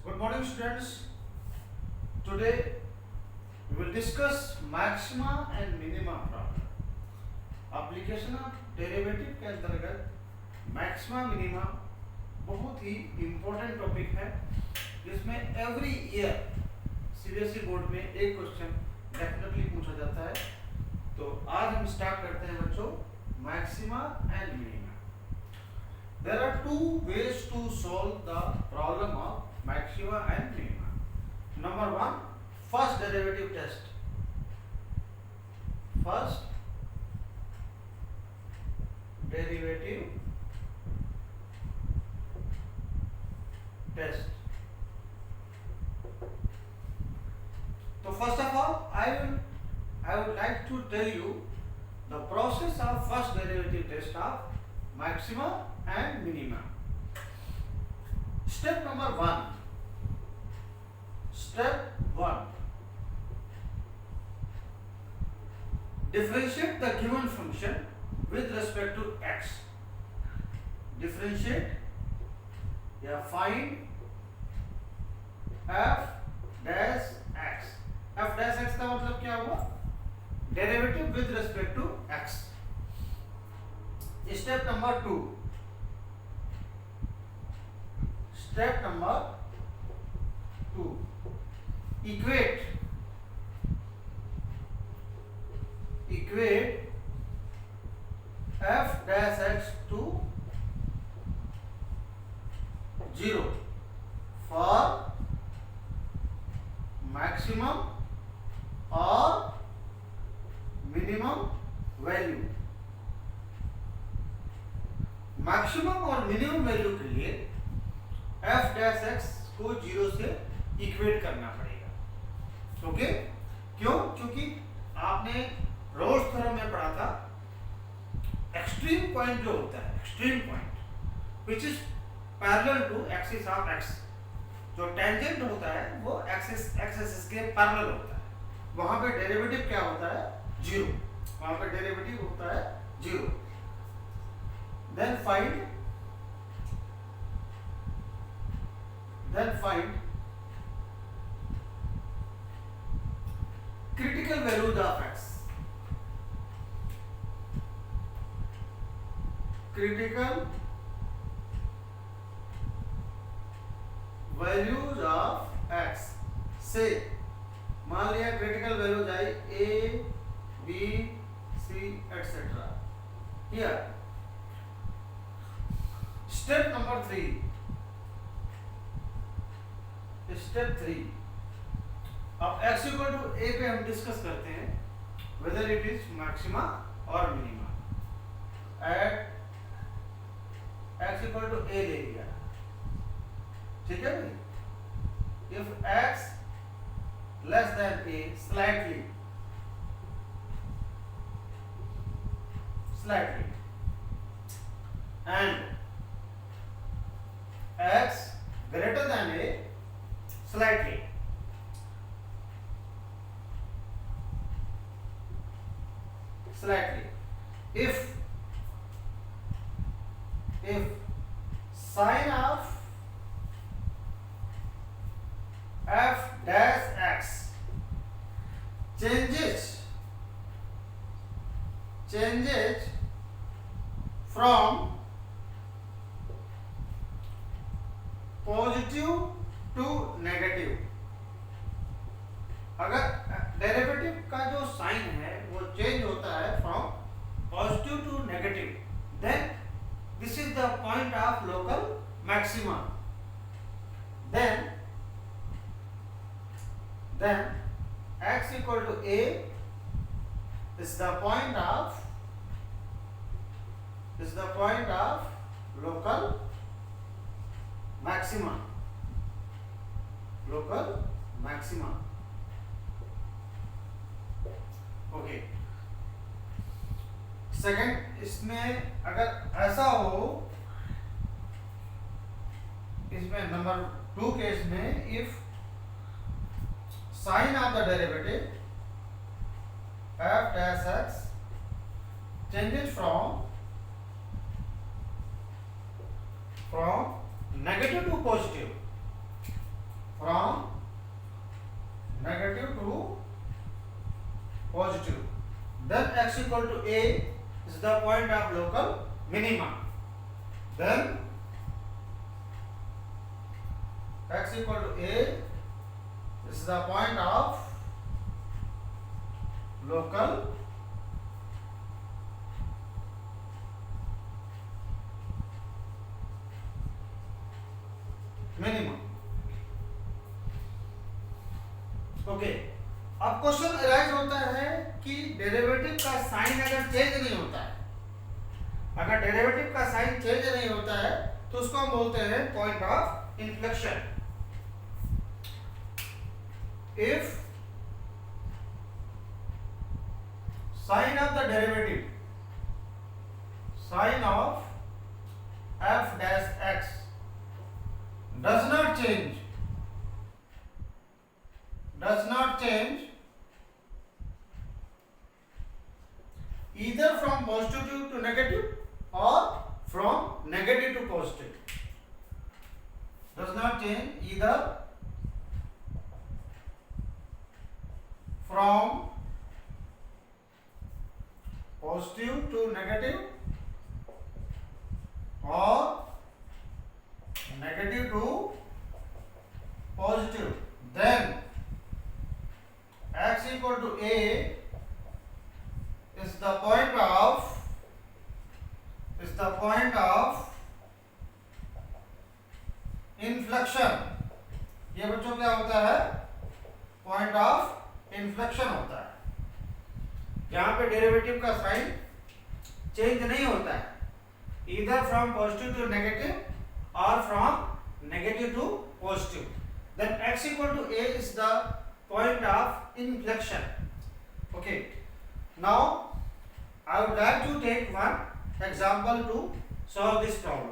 Good morning, students. Today we will discuss maxima and minima problem. Application of derivative के अंतर्गत maxima minima बहुत ही important topic है जिसमें every year CBSE board में एक question definitely पूछा जाता है। तो आज हम स्टार्ट करते हैं बच्चों maxima and minima. There are two ways to solve the problem of maxima and minima. Number one, first derivative test. फर्स्ट derivative test. So first of all, I would like to tell you the process of first derivative test of maxima and minima. Step number one. Step one. Differentiate the given function with respect to x. Differentiate या find f dash x. f dash x का मतलब क्या हुआ? Derivative with respect to x. Step number two. Step number two. Equate f dash x to 0 for maximum or minimum value। Maximum और minimum value के लिए f dash x को 0 से equate करना पड़ेगा। ओके, क्यों? क्योंकि आपने रोल्स थ्योरम में पढ़ा था एक्सट्रीम पॉइंट जो होता है, extreme point which is parallel to axis of x, जो टेंजेंट होता है वो एक्सिस एक्सिस के पैरेलल होता है, वहां पे डेरिवेटिव क्या होता है? जीरो। वहां पे डेरिवेटिव होता है zero. Then find critical values of x. Critical values of x से मान लिया critical values I A B C etcetera. Here step number three. Step three, अब x इक्वल टू a पे हम डिस्कस करते हैं वेदर इट इज मैक्सिमा और minima. At x equal to a ले लिया, ठीक है भाई। If x less than a slightly and x greater than a slightly, if sign of f dash x changes from positive to negative। अगर derivative का जो sign है वो चेंज होता है from positive to negative, then this is the point of local maxima. Then x equal to a is the point of local maxima। Okay, second, इसमें अगर ऐसा हो, इसमें नंबर टू केस में if sign of the derivative f dash x changes from negative to positive, equal to a is the point of local minima, then x equal to a is the point of local minimum. Okay, अब question arise होता है कि derivative का sign अगर change नहीं होता है, अगर डेरिवेटिव का साइन चेंज नहीं होता है तो उसको हम बोलते हैं point of inflection. If sign of the derivative, sign of f dash x does not change either from positive to negative or from negative to positive, does not change either from positive to negative or negative to positive, then x equal to a is the point of inflection. ये बच्चों क्या होता है? Point of inflection होता है. यहाँ पे derivative का साइन चेंज नहीं होता है, either from positive to negative or from negative to positive. Then x equal to a is the point of inflection. Okay. Now I would like to take one example to solve this problem.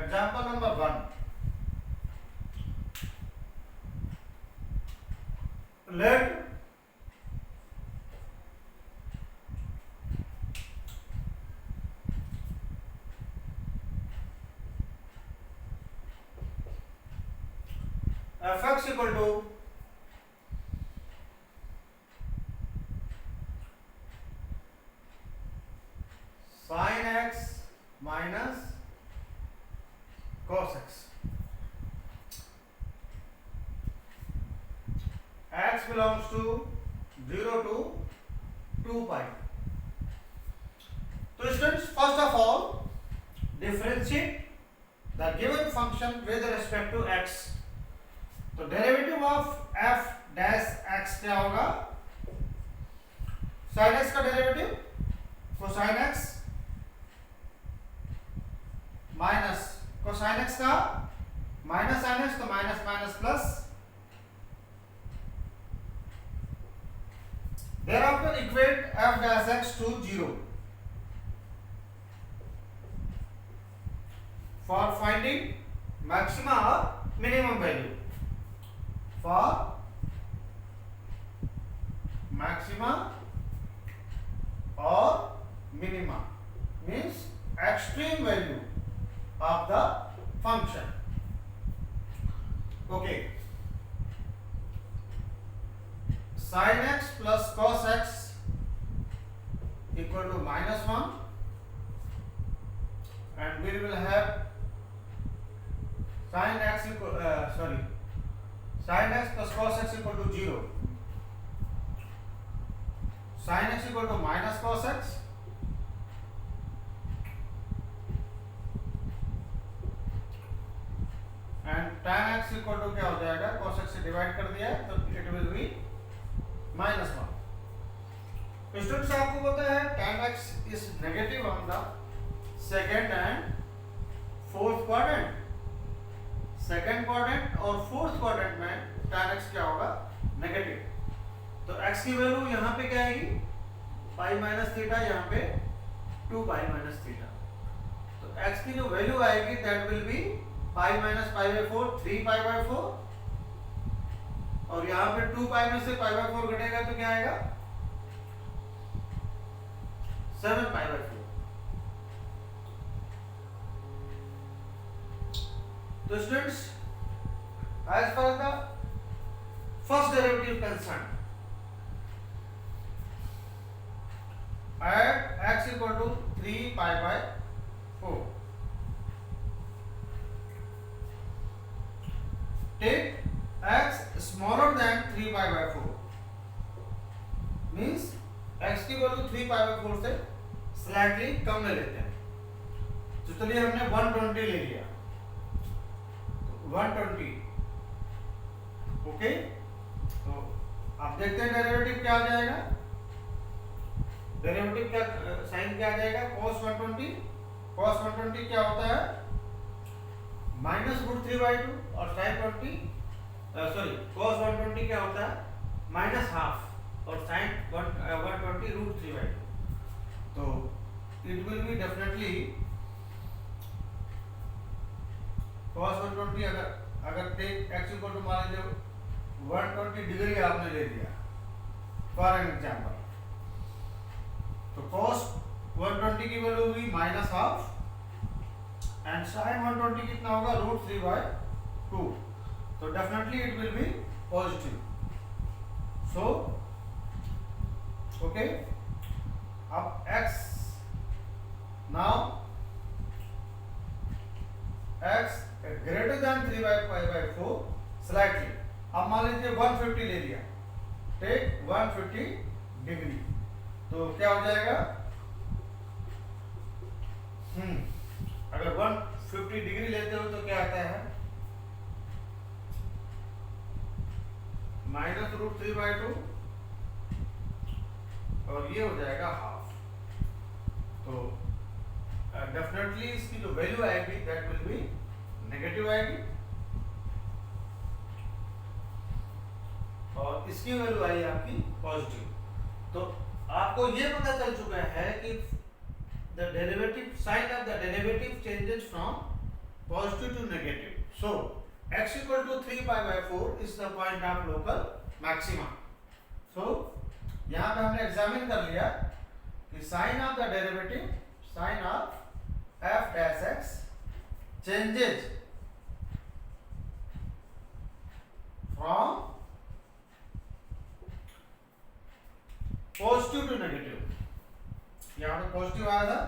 Example number 1. Let fx equal to sin x minus cos x. X belongs to 0 to 2 pi. So students, first of all, differentiate the given function with respect to x. तो derivative of f dash x क्या होगा? sin x का derivative cosine x minus cosine x का minus sin x, तो minus minus plus. Thereafter equate f dash x to 0 for finding maxima or minimum value. For maxima or minima means extreme value of the function. Okay. Sin x plus cos x equal to -1, and we will have sin x plus cos x equal to 0. Sin x equal to minus cos x, and tan x equal to क्या हो जाएगा? cos x से divide कर दिया है तो it will be -1. Students, आपको पता है tan x is negative on the second and fourth quadrant. Second quadrant और फोर्थ क्वाड्रेंट में tan x क्या होगा? नेगेटिव. तो x की वैल्यू यहाँ पे क्या आएगी? पाई माइनस थीटा, यहाँ पे 2 पाई माइनस थीटा. तो x की जो वैल्यू आएगी that will be pi minus pi by 4, 3 pi by 4, और यहाँ पे 2 पाई में से पाई बाई 4 घटेगा तो क्या आएगा? 7 पाई बाई 4. तो students, as far as the first derivative concerned, at x equal to 3 pi by 4, take x smaller than 3 pi by 4, means x की वैल्यू 3 pi by 4 से स्लाइटली कम ले लेते हैं। तो चलिए हमने 120 ले लिया, 120, ओके। तो आप देखते हैं डेरिवेटिव क्या आ जाएगा, डेरिवेटिव क्या साइन क्या आ जाएगा, cos 120, cos 120 क्या होता है -√3/2, और sin 20 सॉरी cos 120 क्या होता है -½ और sin 120 √3/2। तो it will be definitely cos 120, अगर टेक x इक्वल टू मान लीजिए 120 डिग्री आपने ले लिया फॉर एन एग्जांपल, तो cos 120 की वैल्यू हुई -½ एंड sin 120 कितना होगा √3/2, तो definitely it will be positive. So okay, अब x now x greater then 3 by 4 slightly, अब मान लीजिए 150 ले लिया, टेक 150 डिग्री, तो क्या हो जाएगा, अगर 150 डिग्री लेते हो तो क्या आता है -√3/2, और ये हो जाएगा ½ तो डेफिनेटली इसकी जो वैल्यू आएगी दैट विल बी नेगेटिव आएगी, और इसकी वैल्यू आई आपकी पॉजिटिव। तो आपको ये पता चल चुका है कि the derivative sign of the derivative changes from positive to negative. So x equal to 3 pi by 4 is the point of local maxima. So यहाँ पे हमने एग्जामिन कर लिया कि sign of the derivative, sign of f dash x changes from positive to negative, यहाँ पे positive आया था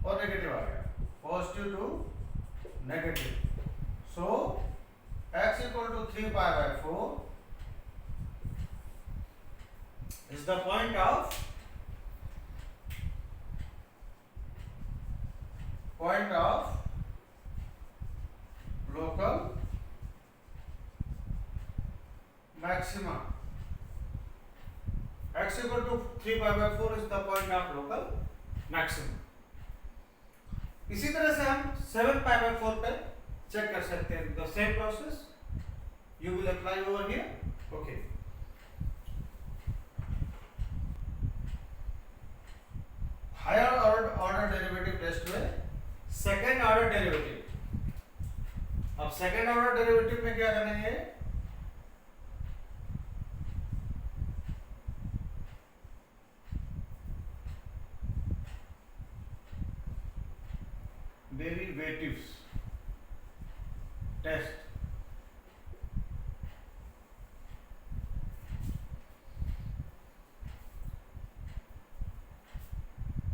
और नेगेटिव आ गया, positive to negative. So x equal to 3 pi by 4 is the point of local maxima. X equal to 3 pi by 4 is the point of local maximum. इसी तरह से हम 7 pi by 4 पे चेक कर सकते हैं, the same process you will apply over here. Okay. Higher order derivative test में second order derivative, अब सेकेंड ऑर्डर डेरिवेटिव में क्या करेंगे, डेरिवेटिव्स टेस्ट।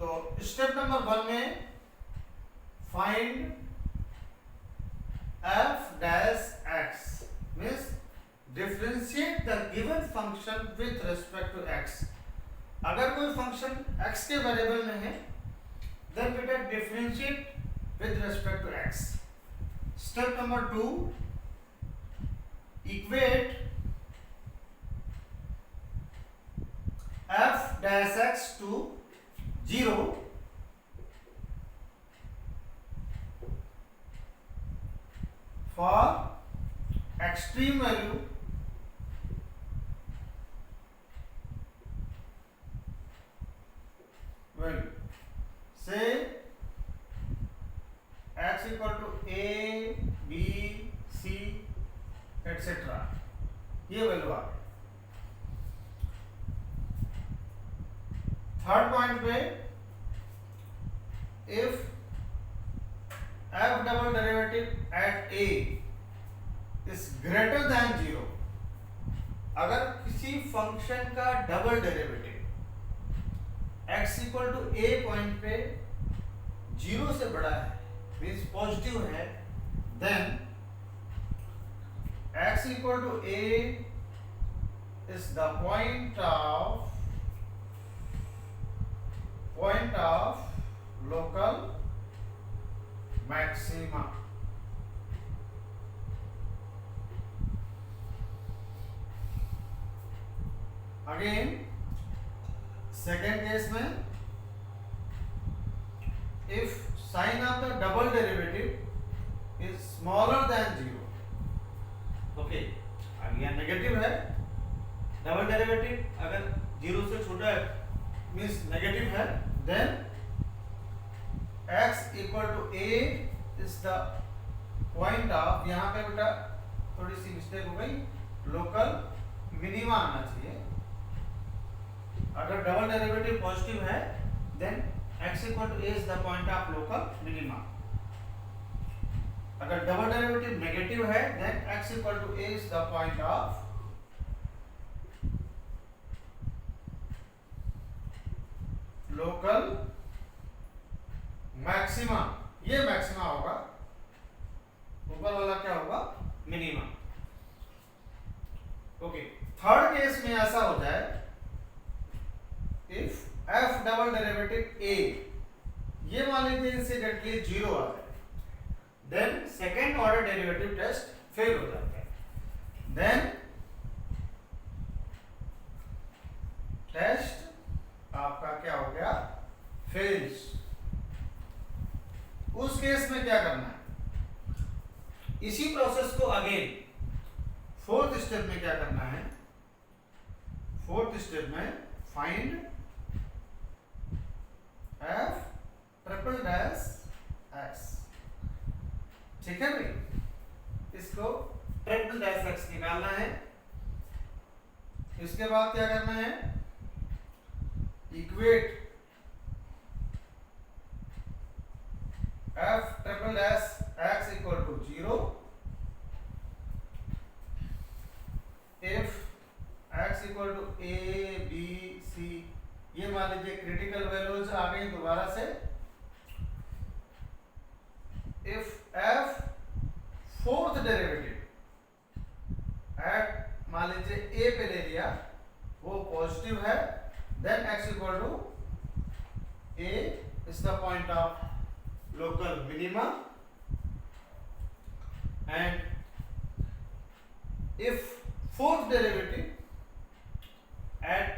तो स्टेप नंबर 1 में find f dash x means differentiate the given function with respect to x। अगर कोई function x के वेरिएबल में है देन बेटा differentiate with respect to x। Step number 2, equate f dash x to 0 for extreme value say x equal to a b c etc. ये value आ गई। Third point पे if f double derivative at a is greater than 0, अगर किसी function का double derivative x equal to a point पे 0 से बड़ा है, मीन्स पॉजिटिव है, then x equal to a is the point of local maxima. Again second case में, if sign of the double derivative is smaller than 0, okay, अब यह negative है, double derivative अगर 0 से छोटा है मीन्स नेगेटिव है, then x equal to a is the point of, यहाँ पे बेटा थोड़ी सी मिस्टेक हो गई, लोकल मिनिमा आना चाहिए। अगर डबल डेरिवेटिव पॉजिटिव है then x equal to a is the point of local minima. अगर डबल डेरिवेटिव नेगेटिव है then x equal to a is the point of local maxima. ये maxima होगा, ऊपर वाला क्या होगा, मिनिमा। ओके, थर्ड केस में ऐसा हो जाए, if f double derivative a, ये मान लीजिए इंसिडेंटली 0 आ जाए, then second order derivative test fail हो जाता है, देन टेस्ट आपका क्या हो गया, फेल्स। उस केस में क्या करना है, इसी प्रोसेस को अगेन फोर्थ स्टेप में क्या करना है, फोर्थ स्टेप में find f triple dash x, ठीक है भाई, इसको ट्रिपल डैश x निकालना है। इसके बाद क्या करना है, equate f triple dash x equal to 0 if x equal to a b c, ये मान लीजिए क्रिटिकल वैल्यूज आ गई दोबारा से। if f fourth derivative at मान लीजिए a पे ले लिया, वो पॉजिटिव है, then x equal to a is the point of local minima, and if fourth derivative at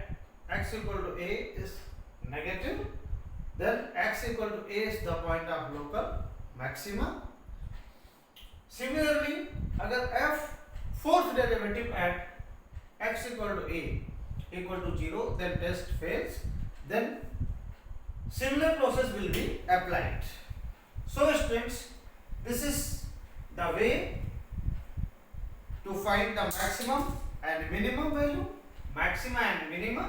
x equal to a is negative, then x equal to a is the point of local maxima. Similarly, अगर f fourth derivative at x equal to a equal to 0, then test fails, then similar process will be applied. So students, this is the way to find the maximum and minimum value, maxima and minima,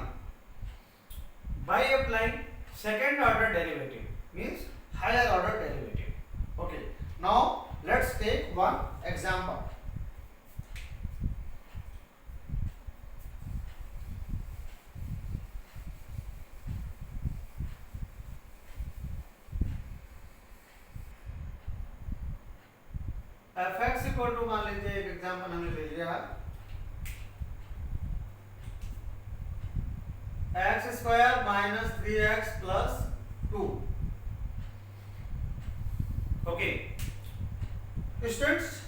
by applying second order derivative, means higher order derivative. Okay, now let's take one example. fx equal to, मान लीजिए एक example हमने ले लिया, x square minus 3x plus 2। Okay students,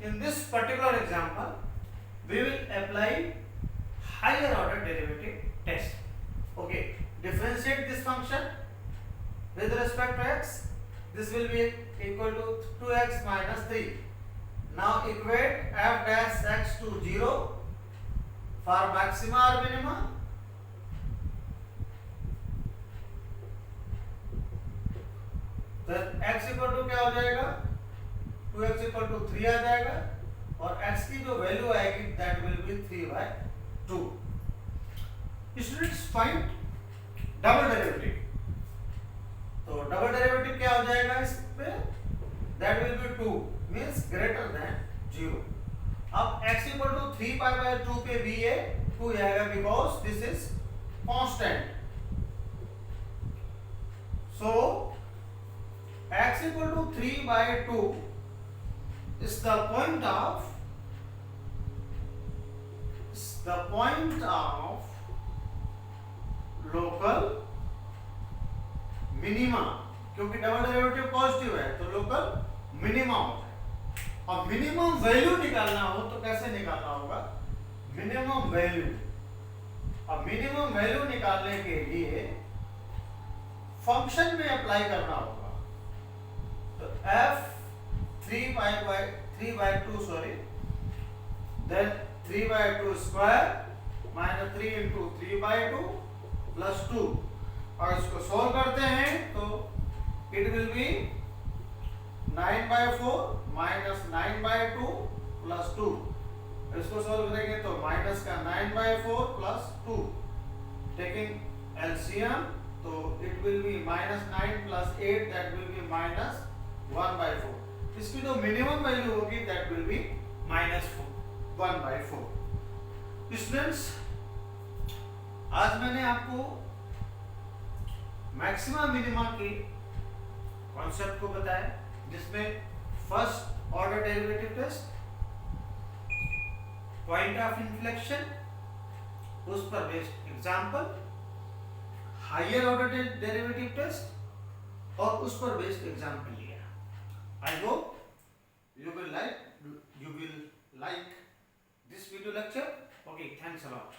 in this particular example we will apply higher order derivative test. Okay, differentiate this function with respect to x, this will be equal to 2x minus 3. Now equate f dash x to 0 for maxima or minima. then x equal to क्या हो जाएगा, 2x equal to 3 आ जाएगा, और x की जो value आएगी that will be 3/2. Students find double derivative. तो double derivative क्या हो जाएगा, इस पे that will be 2 means greater than 0. अब x equal to 3 pi by 2 पे भी ये 2 आएगा because this is constant. So x equal to 3 by 2 is the point of local minima, क्योंकि डबल डेरिवेटिव पॉजिटिव है तो लोकल मिनिमा होता है। और मिनिमम वैल्यू निकालना हो तो कैसे निकालना होगा, मिनिमम वैल्यू। अब मिनिमम वैल्यू निकालने के लिए फंक्शन में अप्लाई करना होगा। तो f 3 by 2 sorry, then 3 by 2 square minus 3 into 3 by 2 plus 2, और इसको सोल्व करते हैं तो it will be 9 by 4 minus 9 by 2 plus 2, इसको सोल्व करेंगे तो माइनस का 9 by 4 plus 2, taking LCM तो it will be minus 9 plus 8 that will be minus 1 by 4, इसकी जो मिनिमम वैल्यू होगी that will be minus 1 by 4। Students, आज मैंने आपको मैक्सिमा मिनिमा के कॉन्सेप्ट को बताया, जिसमें first order derivative test, point of inflection, उस पर based example, higher order derivative test और उस पर बेस्ड एग्जांपल लिया। I hope you will like this video lecture. Okay, thanks a lot.